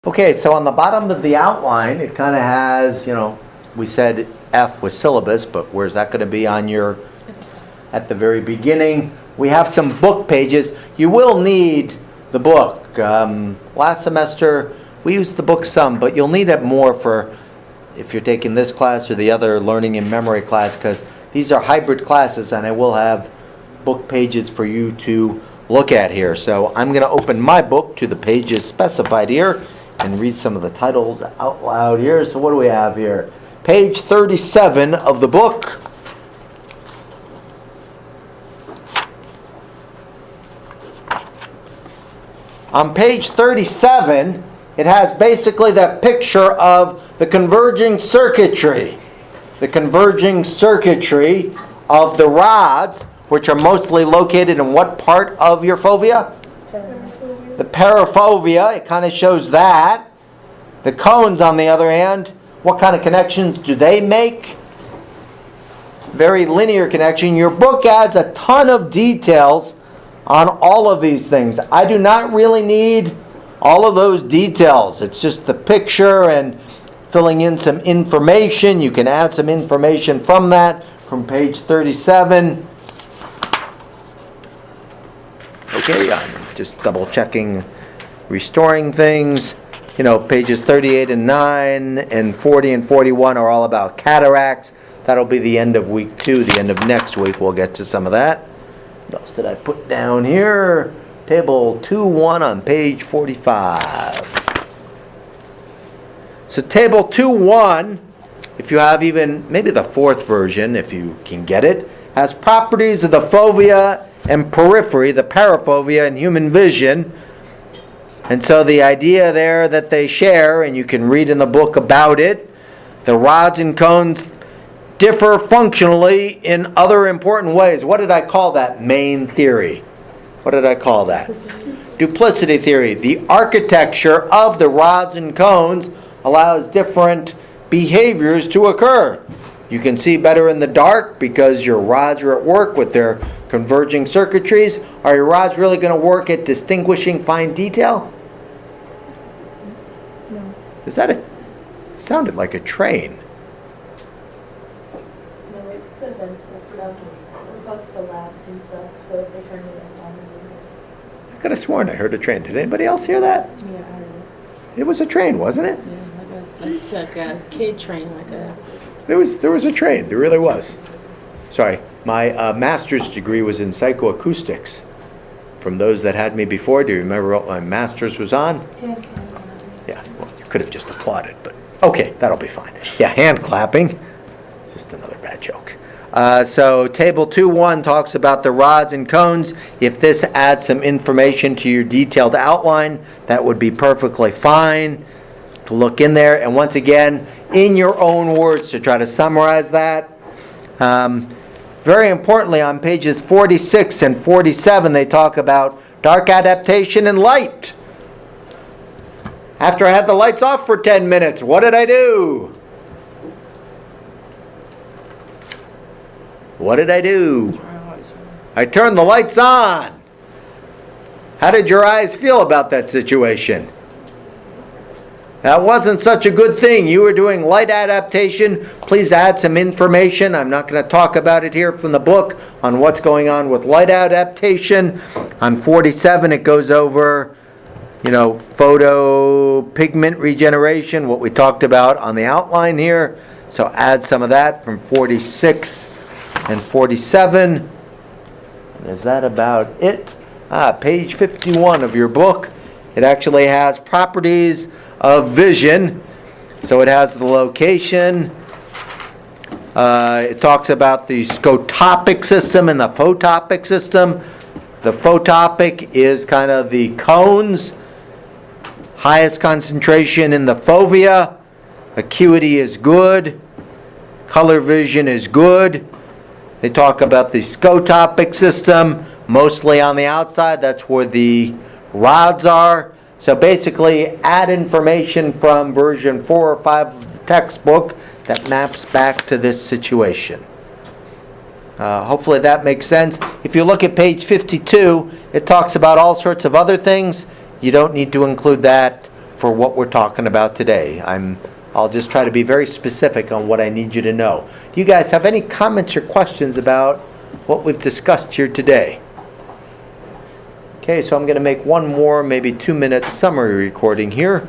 Okay, so on the bottom of the outline, it kind of has, we said F was syllabus, but where's that going to be on your, at the very beginning? We have some book pages. You will need the book. Last semester, we used the book some, but you'll need it more for if you're taking this class or the other learning and memory class, because these are hybrid classes and I will have book pages for you to look at here. So I'm going to open my book to the pages specified here and read some of the titles out loud here. So what do we have here? Page 37 of the book. On page 37, it has basically that picture of the converging circuitry. The converging circuitry of the rods, which are mostly located in what part of your fovea? The parafovea, it kind of shows that. The cones, on the other hand, what kind of connections do they make? Very linear connection. Your book adds a ton of details on all of these things. I do not really need all of those details. It's just the picture and filling in some information. You can add some information from that, from page 37. Okay, I'm just double checking, restoring things. Pages 38 and 9 and 40 and 41 are all about cataracts. That'll be the end of week 2. The end of next week we'll get to some of that. What else did I put down here? Table 2.1 on page 45. So table 2.1, if you have even maybe the 4th version, if you can get it, has properties of the fovea and periphery, the parafovea and human vision. And so the idea there that they share, and you can read in the book about it, the rods and cones differ functionally in other important ways. What did I call that main theory? What did I call that? Duplicity theory. The architecture of the rods and cones allows different behaviors to occur. You can see better in the dark because your rods are at work with their converging circuitries. Are your rods really going to work at distinguishing fine detail? No. Sounded like a train. No, it's the vents and stuff. It goes to labs and stuff, so if they turn it on. I could have sworn I heard a train. Did anybody else hear that? Yeah, I heard it. It was a train, wasn't it? Yeah, it's like a kid train, There was a train. There really was. Sorry, my master's degree was in psychoacoustics. From those that had me before, do you remember what my master's was on? Yeah, well, you could have just applauded, but okay, that'll be fine. Yeah, hand clapping. Just another bad joke. So table 2.1 talks about the rods and cones. If this adds some information to your detailed outline, that would be perfectly fine to look in there. And once again, in your own words to try to summarize that. Very importantly, on pages 46 and 47, they talk about dark adaptation and light. After I had the lights off for 10 minutes, what did I do? What did I do? I turned the lights on. How did your eyes feel about that situation? That wasn't such a good thing. You were doing light adaptation. Please add some information. I'm not going to talk about it here from the book on what's going on with light adaptation. On 47, it goes over, photo pigment regeneration, what we talked about on the outline here. So add some of that from 46 and 47. Is that about it? Page 51 of your book. It actually has properties of vision. So it has the location. It talks about the scotopic system and the photopic system. The photopic is kind of the cones. Highest concentration in the fovea. Acuity is good. Color vision is good. They talk about the scotopic system, mostly on the outside. That's where the rods are. So basically, add information from version 4 or 5 of the textbook that maps back to this situation. Hopefully that makes sense. If you look at page 52, it talks about all sorts of other things. You don't need to include that for for what we're talking about today. I'll just try to be very specific on what I need you to know. Do you guys have any comments or questions about what we've discussed here today? Okay, so I'm going to make one more, maybe 2-minute summary recording here.